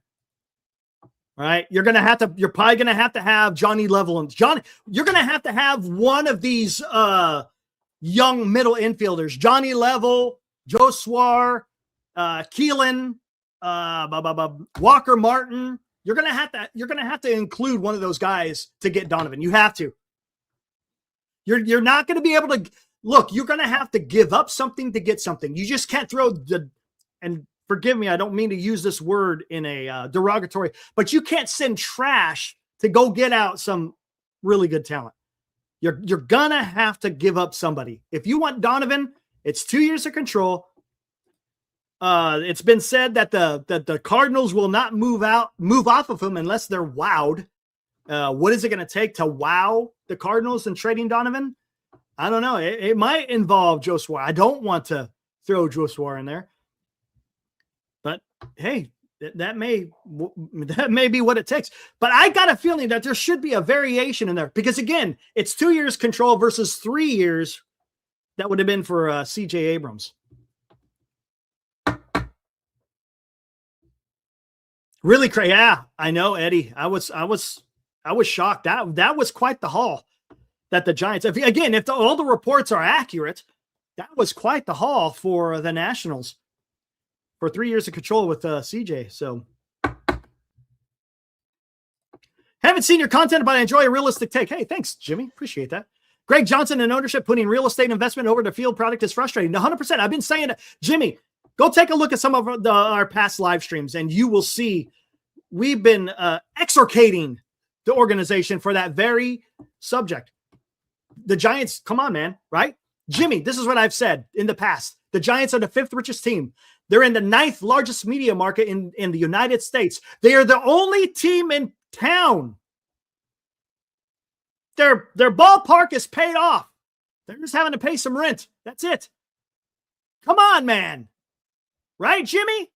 All right. You're probably gonna have to have Johnny Level and you're gonna have to have one of these young middle infielders, Johnny Level, Joe Swar, Keelan, Walker Martin. You're gonna have to include one of those guys to get Donovan. You have to. You're not going to be able to look. You're going to have to give up something to get something. You just can't throw and forgive me, I don't mean to use this word in a derogatory, but you can't send trash to go get out some really good talent. You're gonna have to give up somebody. If you want Donovan, it's 2 years of control. It's been said that the Cardinals will not move off of him unless they're wowed. What is it going to take to wow the Cardinals in trading Donovan? I don't know. It might involve Joe Swar. I don't want to throw Joe Swar in there, but hey, that may be what it takes. But I got a feeling that there should be a variation in there because again, it's 2 years control versus 3 years. That would have been for CJ Abrams. Really crazy. Yeah, I know, Eddie. I was shocked. That was quite the haul that the Giants. If all the reports are accurate, that was quite the haul for the Nationals for 3 years of control with CJ. So, haven't seen your content, but I enjoy a realistic take. Hey, thanks, Jimmy. Appreciate that. Greg Johnson in ownership putting real estate investment over the field product is frustrating. 100%. I've been saying it, Jimmy. Go take a look at some of our past live streams, and you will see we've been exhortating the organization for that very subject. The Giants, come on, man, right? Jimmy, this is what I've said in the past. The Giants are the 5th richest team. They're in the 9th largest media market in the United States. They are the only team in town Their ballpark is paid off. They're just having to pay some rent. That's it. Come on, man. Right, Jimmy?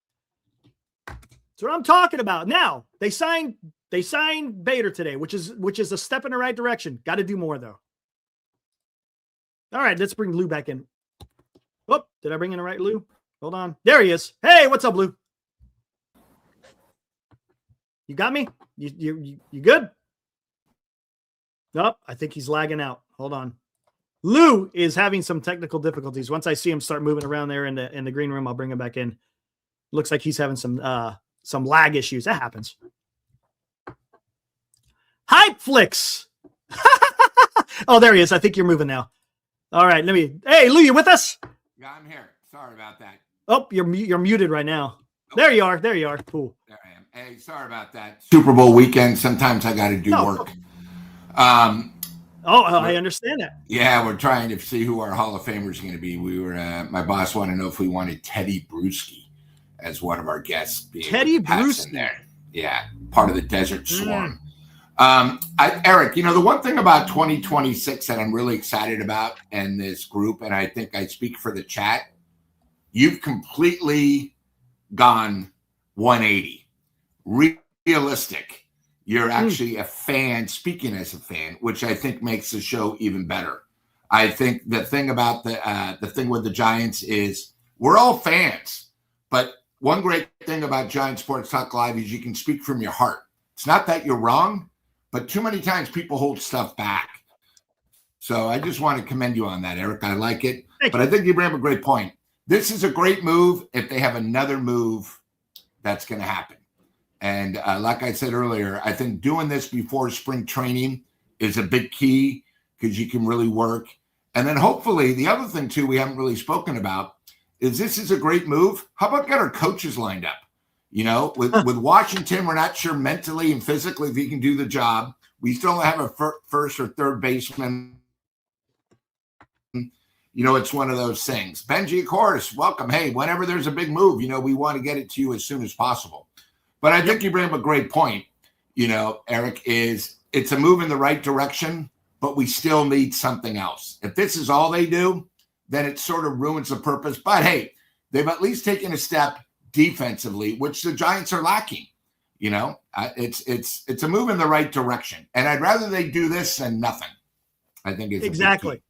That's what I'm talking about. Now, they signed Bader today, which is a step in the right direction. Got to do more, though. All right, let's bring Lou back in. Oh, did I bring in the right Lou? Hold on. There he is. Hey, what's up, Lou? You got me? You good? Nope, I think he's lagging out. Hold on. Lou is having some technical difficulties. Once I see him start moving around there in the green room, I'll bring him back in. Looks like he's having some lag issues. That happens. Hype Flicks. Oh, there he is. I think you're moving now. All right, hey, Lou, you with us? Yeah, I'm here. Sorry about that. Oh, you're muted right now. Okay. There you are. There you are. Cool. There I am. Hey, sorry about that. Super Bowl weekend. Sometimes I got to do work. I understand that. Yeah, we're trying to see who our Hall of Famers are going to be. My boss wanted to know if we wanted Teddy Bruschi as one of our guests. Teddy Bruschi. There. Yeah, part of the Desert Swarm. Eric, the one thing about 2026 that I'm really excited about and this group, and I think I speak for the chat, you've completely gone 180. Realistic. You're actually a fan, speaking as a fan, which I think makes the show even better. I think the thing about the thing with the Giants is we're all fans, but one great thing about Giant Sports Talk Live is you can speak from your heart. It's not that you're wrong, but too many times people hold stuff back. So I just want to commend you on that, Eric. I like it. But I think you bring up a great point. This is a great move if they have another move that's going to happen. And like I said earlier, I think doing this before spring training is a big key because you can really work. And then hopefully the other thing, too, we haven't really spoken about is this is a great move. How about get our coaches lined up? With Washington, we're not sure mentally and physically if he can do the job. We still have a first or third baseman. It's one of those things. Benji, of course, welcome. Hey, whenever there's a big move, we want to get it to you as soon as possible. But I think you bring up a great point, Eric, is it's a move in the right direction, but we still need something else. If this is all they do, then it sort of ruins the purpose. But, hey, they've at least taken a step defensively, which the Giants are lacking. It's a move in the right direction. And I'd rather they do this than nothing. I think it's exactly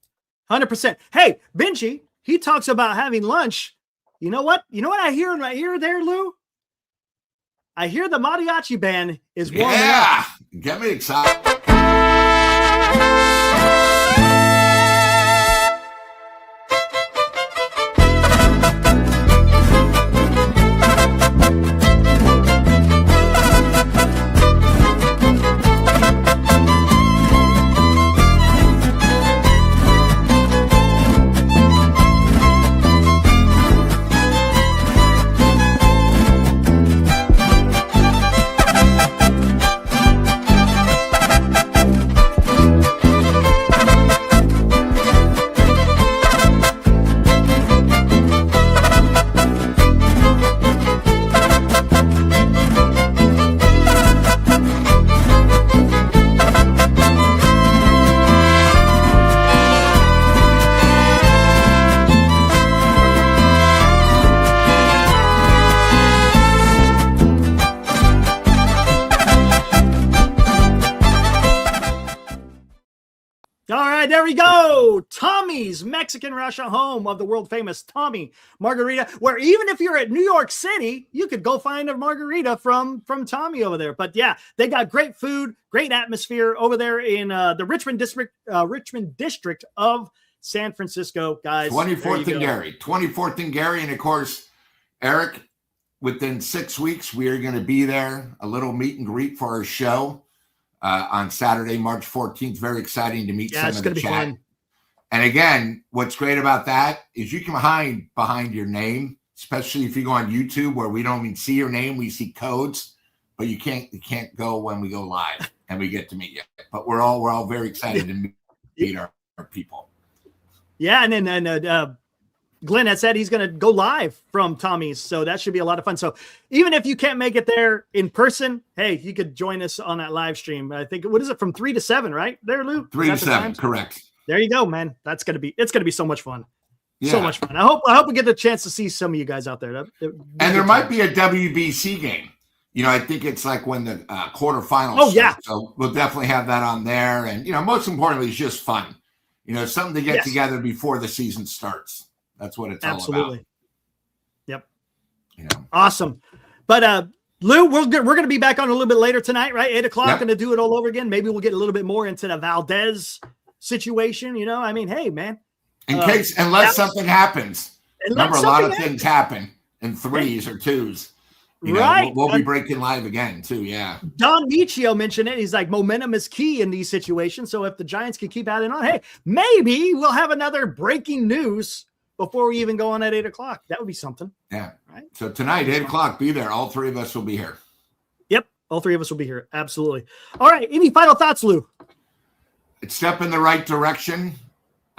100%. Hey, Benji, he talks about having lunch. You know what I hear in my ear there, Lou? I hear the mariachi band is warming up. Yeah, get me excited. There we go. Tommy's Mexican restaurant, home of the world famous Tommy Margarita, where even if you're at New York City, you could go find a margarita from Tommy over there. But yeah, they got great food, great atmosphere over there in the Richmond district of San Francisco, guys. 24th and Gary. And of course, Eric, within 6 weeks, we are going to be there, a little meet and greet for our show. On Saturday, March 14th. Very exciting to meet some of the chat. Fun. And again, what's great about that is you can hide behind your name, especially if you go on YouTube where we don't even see your name. We see codes, but you can't go when we go live and we get to meet you. But we're all very excited to meet our people. Yeah. And then Glenn has said he's going to go live from Tommy's, so that should be a lot of fun. So even if you can't make it there in person, hey, you could join us on that live stream. I think, what is it, from 3 to 7, right there, Lou? 3 to 7, correct. There you go, man. It's going to be so much fun. Yeah. So much fun. I hope we get the chance to see some of you guys out there. And there might be a WBC game. I think it's like when the quarterfinals. Yeah. So we'll definitely have that on there. And, most importantly, it's just fun. Something to get together before the season starts. That's what it's all about. Yep. Awesome. But Lou, we're going to be back on a little bit later tonight, right? 8 o'clock. Going to do it all over again. Maybe we'll get a little bit more into the Valdez situation. Hey, man. Unless something happens. Remember, a lot of things happen in threes or twos. Right. We'll be breaking live again, too. Yeah. Don Michio mentioned it. He's like, momentum is key in these situations. So if the Giants can keep adding on, hey, maybe we'll have another breaking news before we even go on at 8 o'clock. That would be something. Yeah. Right. So tonight, 8 o'clock, be there. All three of us will be here. Yep. All three of us will be here. Absolutely. All right. Any final thoughts, Lou? It's a step in the right direction.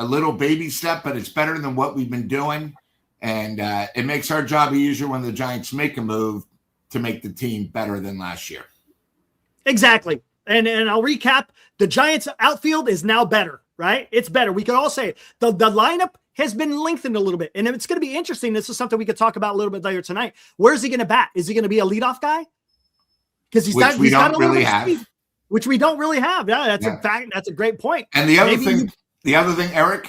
A little baby step, but it's better than what we've been doing. And it makes our job easier when the Giants make a move to make the team better than last year. Exactly. And I'll recap. The Giants outfield is now better, right? It's better. We could all say it. The lineup has been lengthened a little bit. And it's going to be interesting. This is something we could talk about a little bit later tonight. Where's he going to bat? Is he going to be a leadoff guy? Because we don't really have. Which we don't really have. Yeah, that's a fact. That's a great point. And the other thing, Eric,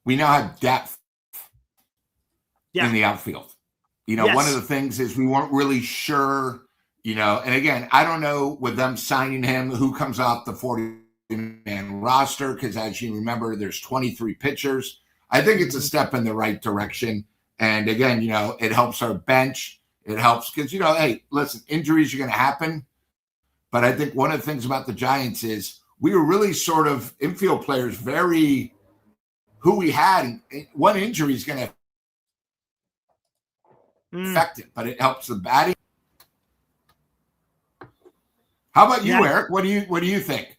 we now have depth in the outfield. One of the things is we weren't really sure, and again, I don't know with them signing him, who comes off the 40-man roster, because as you remember, there's 23 pitchers. I think it's a step in the right direction. And again, it helps our bench. It helps because, hey, listen, injuries are going to happen. But I think one of the things about the Giants is we were really sort of infield players, very who we had. And one injury is going to affect it, but it helps the batting. How about you, Eric? What do you think?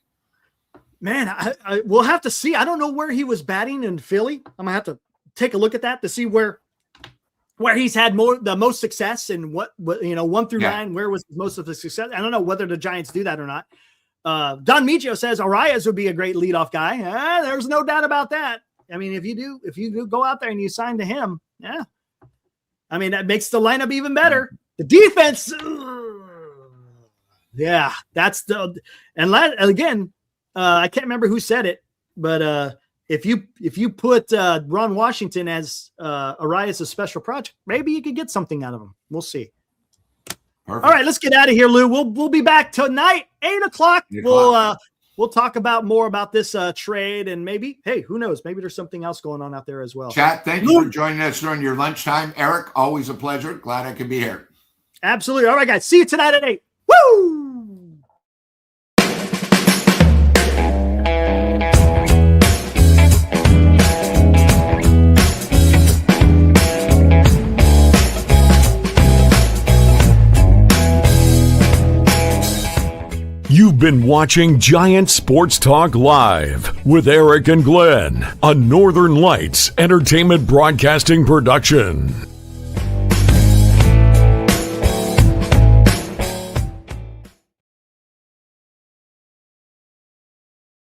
Man, I we'll have to see. I don't know where he was batting in Philly. I'm gonna have to take a look at that to see where he's had the most success and what 1 through 9, where was most of the success. I don't know whether the Giants do that or not. Don Michio says Arias would be a great leadoff guy. There's no doubt about that. I mean, if you do go out there and you sign to him, I mean, that makes the lineup even better. The defense, that's again, I can't remember who said it, but if you put Ron Washington as Arias' special project, maybe you could get something out of him. We'll see. Perfect. All right, let's get out of here, Lou. We'll be back tonight, 8 o'clock. We'll talk more about this trade, and maybe, hey, who knows? Maybe there's something else going on out there as well. Chat, thank you for joining us during your lunchtime. Eric, always a pleasure. Glad I could be here. Absolutely. All right, guys. See you tonight at 8. Woo! You've been watching Giant Sports Talk Live with Eric and Glenn, a Northern Lights Entertainment Broadcasting production.